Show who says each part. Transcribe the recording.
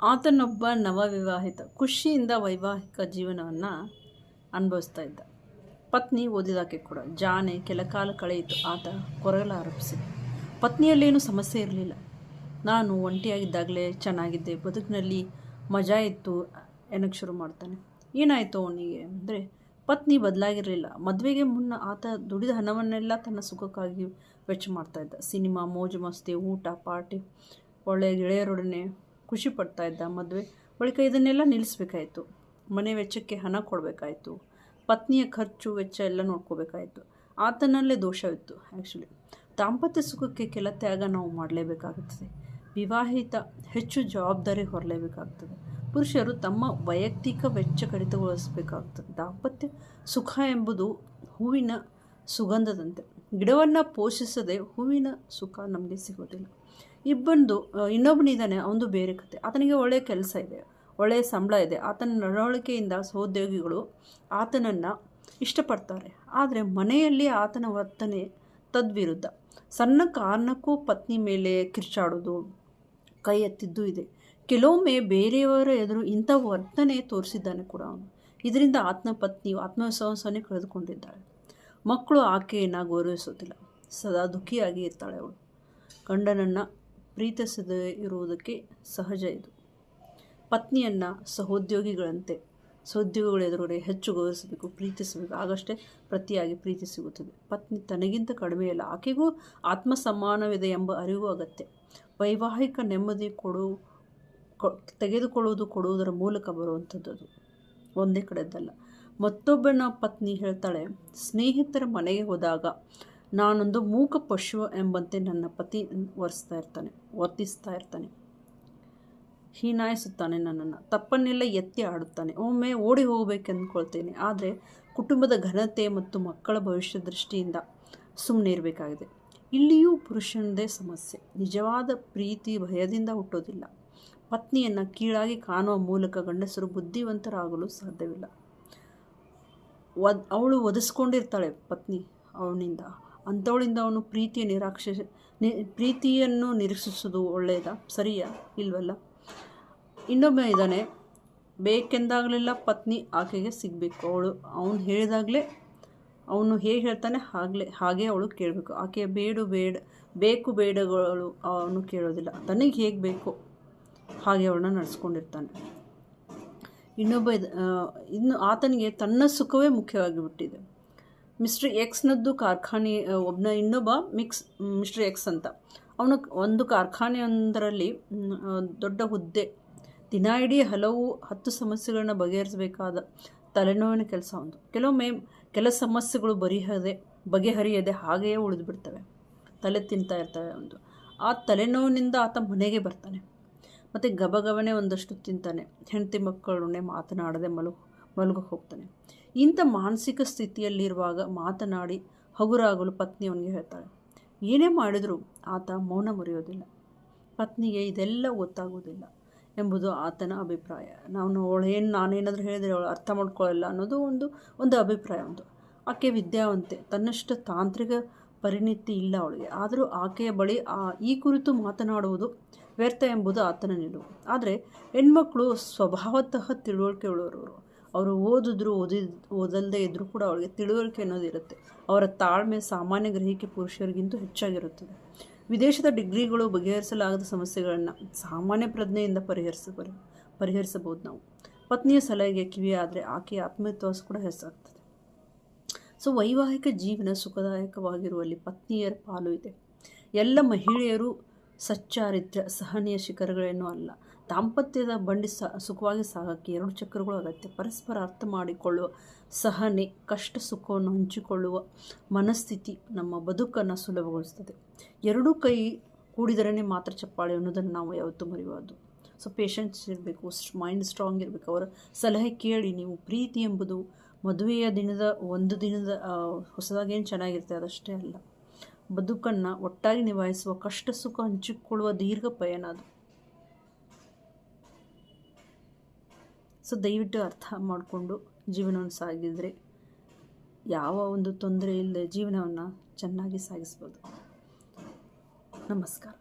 Speaker 1: ಆತನೊಬ್ಬ ನವವಿವಾಹಿತ ಖುಷಿಯಿಂದ ವೈವಾಹಿಕ ಜೀವನವನ್ನು ಅನುಭವಿಸ್ತಾ ಇದ್ದ. ಪತ್ನಿ ಓದಿದಾಕೆ ಕೂಡ. ಜಾನೆ ಕೆಲ ಕಾಲ ಕಳೆಯಿತು. ಆತ ಕೊರಗಲಾರಂಭಿಸಿದ. ಪತ್ನಿಯಲ್ಲೇನೂ ಸಮಸ್ಯೆ ಇರಲಿಲ್ಲ. ನಾನು ಒಂಟಿಯಾಗಿದ್ದಾಗಲೇ ಚೆನ್ನಾಗಿದ್ದೆ, ಬದುಕಿನಲ್ಲಿ ಮಜಾ ಇತ್ತು ಏನಕ್ಕೆ ಶುರು ಮಾಡ್ತಾನೆ. ಏನಾಯಿತು ಅವನಿಗೆ ಅಂದರೆ, ಪತ್ನಿ ಬದಲಾಗಿರಲಿಲ್ಲ. ಮದುವೆಗೆ ಮುನ್ನ ಆತ ದುಡಿದ ಹಣವನ್ನೆಲ್ಲ ತನ್ನ ಸುಖಕ್ಕಾಗಿ ವೆಚ್ಚ ಮಾಡ್ತಾಯಿದ್ದ. ಸಿನಿಮಾ, ಮೋಜು ಮಸ್ತಿ, ಊಟ, ಪಾರ್ಟಿ, ಒಳ್ಳೆಯ ಗೆಳೆಯರೊಡನೆ ಖುಷಿ ಪಡ್ತಾ ಇದ್ದ. ಮದುವೆ ಬಳಿಕ ಇದನ್ನೆಲ್ಲ ನಿಲ್ಲಿಸಬೇಕಾಯಿತು. ಮನೆ ವೆಚ್ಚಕ್ಕೆ ಹಣ ಕೊಡಬೇಕಾಯಿತು. ಪತ್ನಿಯ ಖರ್ಚು ವೆಚ್ಚ ಎಲ್ಲ ನೋಡ್ಕೋಬೇಕಾಯಿತು. ಆತನಲ್ಲೇ ದೋಷವಿತ್ತು. ಆ್ಯಕ್ಚುಲಿ ದಾಂಪತ್ಯ ಸುಖಕ್ಕೆ ಕೆಲ ತ್ಯಾಗ ನಾವು ಮಾಡಲೇಬೇಕಾಗುತ್ತದೆ. ವಿವಾಹಿತ ಹೆಚ್ಚು ಜವಾಬ್ದಾರಿ ಹೊರಲೇಬೇಕಾಗ್ತದೆ. ಪುರುಷರು ತಮ್ಮ ವೈಯಕ್ತಿಕ ವೆಚ್ಚ ಕಡಿತಗೊಳಿಸಬೇಕಾಗ್ತದೆ. ದಾಂಪತ್ಯ ಸುಖ ಎಂಬುದು ಹೂವಿನ ಸುಗಂಧದಂತೆ. ಗಿಡವನ್ನು ಪೋಷಿಸದೆ ಹೂವಿನ ಸುಖ ನಮಗೆ ಸಿಗೋದಿಲ್ಲ. ಇನ್ನೊಬ್ಬನಿದ್ದಾನೆ, ಅವನು ಬೇರೆ ಕತೆ. ಆತನಿಗೆ ಒಳ್ಳೆಯ ಕೆಲಸ ಇದೆ, ಒಳ್ಳೆಯ ಸಂಬಳ ಇದೆ. ಆತನ ನಡವಳಿಕೆಯಿಂದ ಸಹೋದ್ಯೋಗಿಗಳು ಆತನನ್ನು ಇಷ್ಟಪಡ್ತಾರೆ. ಆದರೆ ಮನೆಯಲ್ಲಿ ಆತನ ವರ್ತನೆ ತದ್ವಿರುದ್ಧ. ಸಣ್ಣ ಕಾರಣಕ್ಕೂ ಪತ್ನಿ ಮೇಲೆ ಕಿರ್ಚಾಡೋದು, ಕೈ ಎತ್ತಿದ್ದು ಇದೆ. ಕೆಲವೊಮ್ಮೆ ಬೇರೆಯವರ ಎದುರು ಇಂಥ ವರ್ತನೆ ತೋರಿಸಿದ್ದಾನೆ ಕೂಡ ಅವನು. ಇದರಿಂದ ಆತನ ಪತ್ನಿಯು ಆತ್ಮವಿಶ್ವಾಸವನ್ನೇ ಕಳೆದುಕೊಂಡಿದ್ದಾಳೆ. ಮಕ್ಕಳು ಆಕೆಯನ್ನು ಗೌರವಿಸೋದಿಲ್ಲ. ಸದಾ ದುಃಖಿಯಾಗಿ ಇರ್ತಾಳೆ ಅವಳು. ಗಂಡನನ್ನು ಪ್ರೀತಿಸದೇ ಇರುವುದಕ್ಕೆ ಸಹಜ ಇದು. ಪತ್ನಿಯನ್ನು ಸಹೋದ್ಯೋಗಿಗಳ ಎದುರುಗಡೆ ಹೆಚ್ಚು ಗೌರವಿಸಬೇಕು, ಪ್ರೀತಿಸಬೇಕು. ಆಗಷ್ಟೇ ಪ್ರತಿಯಾಗಿ ಪ್ರೀತಿ ಸಿಗುತ್ತದೆ. ಪತ್ನಿ ತನಗಿಂತ ಕಡಿಮೆಯಲ್ಲ, ಆಕೆಗೂ ಆತ್ಮಸಮ್ಮಾನವಿದೆ ಎಂಬ ಅರಿವು ಅಗತ್ಯ. ವೈವಾಹಿಕ ನೆಮ್ಮದಿ ಕೊಡುವುದರ ಮೂಲಕ ಬರುವಂಥದ್ದು. ಅದು ಒಂದೇ ಕಡೆದ್ದಲ್ಲ. ಮತ್ತೊಬ್ಬನ ಪತ್ನಿ ಹೇಳ್ತಾಳೆ, ಸ್ನೇಹಿತರ ಮನೆಗೆ ಹೋದಾಗ ನಾನೊಂದು ಮೂಕ ಪಶು ಎಂಬಂತೆ ನನ್ನ ಪತಿ ವರ್ತಿಸ್ತಾ ಇರ್ತಾನೆ. ಹೀನಾಯಿಸುತ್ತಾನೆ ನನ್ನನ್ನು. ತಪ್ಪನ್ನೆಲ್ಲ ಎತ್ತಿ ಆಡುತ್ತಾನೆ. ಒಮ್ಮೆ ಓಡಿ ಹೋಗಬೇಕೆಂದ್ಕೊಳ್ತೇನೆ. ಆದರೆ ಕುಟುಂಬದ ಘನತೆ ಮತ್ತು ಮಕ್ಕಳ ಭವಿಷ್ಯ ದೃಷ್ಟಿಯಿಂದ ಸುಮ್ಮನೆ ಇರಬೇಕಾಗಿದೆ. ಇಲ್ಲಿಯೂ ಪುರುಷನದೇ ಸಮಸ್ಯೆ. ನಿಜವಾದ ಪ್ರೀತಿ ಭಯದಿಂದ ಹುಟ್ಟೋದಿಲ್ಲ. ಪತ್ನಿಯನ್ನು ಕೀಳಾಗಿ ಕಾಣುವ ಮೂಲಕ ಗಂಡಸರು ಬುದ್ಧಿವಂತರಾಗಲು ಸಾಧ್ಯವಿಲ್ಲ. ಅವಳು ಒದಿಸ್ಕೊಂಡಿರ್ತಾಳೆ ಪತ್ನಿ ಅವನಿಂದ. ಅಂಥವಳಿಂದ ಅವನು ಪ್ರೀತಿಯನ್ನು ನಿರೀಕ್ಷಿಸೋದು ಒಳ್ಳೆಯದಾ? ಸರಿಯಾ? ಇಲ್ವಲ್ಲ. ಇನ್ನೊಬ್ಬ ಇದ್ದಾನೆ, ಬೇಕೆಂದಾಗಲೆಲ್ಲ ಪತ್ನಿ ಆಕೆಗೆ ಸಿಗಬೇಕು. ಅವನು ಹೇಳಿದಾಗಲೇ, ಅವನು ಹೇಗೆ ಹೇಳ್ತಾನೆ ಹಾಗೆ ಅವಳು ಕೇಳಬೇಕು. ಆಕೆಯ ಬೇಕು ಬೇಡಗಳು ಅವನು ಕೇಳೋದಿಲ್ಲ. ತನಗೆ ಹೇಗೆ ಬೇಕೋ ಹಾಗೆ ಅವಳನ್ನ ನಡೆಸ್ಕೊಂಡಿರ್ತಾನೆ. ಇನ್ನು ಆತನಿಗೆ ತನ್ನ ಸುಖವೇ ಮುಖ್ಯವಾಗಿ ಬಿಟ್ಟಿದೆ. ಮಿಸ್ಟರ್ ಎಕ್ಸ್ನದ್ದು ಇನ್ನೊಬ್ಬ ಮಿಸ್ಟರ್ ಎಕ್ಸ್ ಅಂತ. ಅವನು ಒಂದು ಕಾರ್ಖಾನೆಯೊಂದರಲ್ಲಿ ದೊಡ್ಡ ಹುದ್ದೆ. ದಿನ ಇಡೀ 10 ಸಮಸ್ಯೆಗಳನ್ನ ಬಗೆಹರಿಸಬೇಕಾದ ತಲೆನೋವಿನ ಕೆಲಸ ಒಂದು. ಕೆಲವೊಮ್ಮೆ ಕೆಲ ಸಮಸ್ಯೆಗಳು ಬಗೆಹರಿಯದೆ ಹಾಗೆಯೇ ಉಳಿದು ಬಿಡ್ತವೆ, ತಲೆ ತಿಂತಾ ಇರ್ತವೆ ಒಂದು. ಆ ತಲೆನೋವಿನಿಂದ ಆತ ಮನೆಗೆ ಬರ್ತಾನೆ. ಮತ್ತು ಗಬಗಬನೆ ಒಂದಷ್ಟು ತಿಂತಾನೆ. ಹೆಂಡತಿ ಮಕ್ಕಳೊಡನೆ ಮಾತನಾಡದೆ ಮಲಗಕ್ಕೆ ಹೋಗ್ತಾನೆ. ಇಂಥ ಮಾನಸಿಕ ಸ್ಥಿತಿಯಲ್ಲಿರುವಾಗ ಮಾತನಾಡಿ ಹಗುರಾಗಲು ಪತ್ನಿ ಅವನಿಗೆ ಹೇಳ್ತಾಳೆ. ಏನೇ ಮಾಡಿದರೂ ಆತ ಮೌನ ಮುರಿಯೋದಿಲ್ಲ. ಪತ್ನಿಗೆ ಇದೆಲ್ಲ ಗೊತ್ತಾಗೋದಿಲ್ಲ ಎಂಬುದು ಆತನ ಅಭಿಪ್ರಾಯ. ನಾನೇನಾದರೂ ಹೇಳಿದರೆ ಅವಳು ಅರ್ಥ ಮಾಡ್ಕೊಳ್ಳಲ್ಲ ಅನ್ನೋದು ಒಂದು ಅಭಿಪ್ರಾಯ. ಆಕೆ ವಿದ್ಯಾವಂತೆ, ತನ್ನಷ್ಟು ತಾಂತ್ರಿಕ ಪರಿಣಿತಿ ಇಲ್ಲ ಅವಳಿಗೆ. ಆದರೂ ಆಕೆಯ ಬಳಿ ಈ ಕುರಿತು ಮಾತನಾಡುವುದು ವ್ಯರ್ಥ ಎಂಬುದು ಆತನ ನಿಲುವು. ಆದರೆ ಹೆಣ್ಮಕ್ಳು ಸ್ವಭಾವತಃ ತಿಳುವಳಿಕೆ ಉಳ್ಳವರು. ಅವರು ಓದಲ್ಲದೆ ಇದ್ದರೂ ಕೂಡ ಅವಳಿಗೆ ತಿಳುವಳಿಕೆ ಅನ್ನೋದು ಇರುತ್ತೆ. ಅವರ ತಾಳ್ಮೆ, ಸಾಮಾನ್ಯ ಗ್ರಹಿಕೆ ಪುರುಷರಿಗಿಂತ ಹೆಚ್ಚಾಗಿರುತ್ತದೆ. ವಿದೇಶದ ಡಿಗ್ರಿಗಳು ಬಗೆಹರಿಸಲಾಗದ ಸಮಸ್ಯೆಗಳನ್ನು ಸಾಮಾನ್ಯ ಪ್ರಜ್ಞೆಯಿಂದ ಪರಿಹರಿಸಬಹುದು ನಾವು. ಪತ್ನಿಯ ಸಲಹೆಗೆ ಕಿವಿಯಾದರೆ ಆಕೆಯ ಆತ್ಮವಿಶ್ವಾಸ ಕೂಡ ಹೆಚ್ಚಾಗ್ತದೆ. ಸೊ ವೈವಾಹಿಕ ಜೀವನ ಸುಖದಾಯಕವಾಗಿರುವಲ್ಲಿ ಪತ್ನಿಯರ ಪಾಲು ಇದೆ. ಎಲ್ಲ ಮಹಿಳೆಯರು ಸಚ್ಚಾರಿತ್ರ್ಯ, ಸಹನೆಯ ಶಿಖರಗಳೇನೂ ಅಲ್ಲ. ದಾಂಪತ್ಯದ ಬಂಡಿ ಸುಖವಾಗಿ ಸಾಗಕ್ಕೆ 2 ಚಕ್ರಗಳು ಅಗತ್ಯ. ಪರಸ್ಪರ ಅರ್ಥ ಮಾಡಿಕೊಳ್ಳುವ ಸಹನೆ, ಕಷ್ಟ ಸುಖವನ್ನು ಹಂಚಿಕೊಳ್ಳುವ ಮನಸ್ಥಿತಿ ನಮ್ಮ ಬದುಕನ್ನು ಸುಲಭಗೊಳಿಸ್ತದೆ. 2 ಕೈ ಕೂಡಿದರೇ ಮಾತ್ರ ಚಪ್ಪಾಳೆ ಅನ್ನೋದನ್ನು ನಾವು ಯಾವತ್ತೂ ಮರೆಯಬಾರ್ದು. ಸೊ ಪೇಷನ್ಸ್ ಇರಬೇಕು, ಮೈಂಡ್ ಸ್ಟ್ರಾಂಗ್ ಇರಬೇಕು. ಅವರ ಸಲಹೆ ಕೇಳಿ. ನೀವು ಪ್ರೀತಿ ಎಂಬುದು ಮದುವೆಯ ಒಂದು ದಿನದ ಹೊಸದಾಗೇನು ಚೆನ್ನಾಗಿರುತ್ತೆ ಅದಷ್ಟೇ ಅಲ್ಲ. ಬದುಕನ್ನು ಒಟ್ಟಾಗಿ ನಿಭಾಯಿಸುವ, ಕಷ್ಟ ಸುಖ ಹಂಚಿಕೊಳ್ಳುವ ದೀರ್ಘ ಪಯಣ ಅದು. ಸೊ ದಯವಿಟ್ಟು ಅರ್ಥ ಮಾಡಿಕೊಂಡು ಜೀವನವನ್ನು ಸಾಗಿದರೆ ಯಾವ ಒಂದು ತೊಂದರೆ ಇಲ್ಲದೆ ಜೀವನವನ್ನು ಚೆನ್ನಾಗಿ ಸಾಗಿಸ್ಬೋದು. ನಮಸ್ಕಾರ.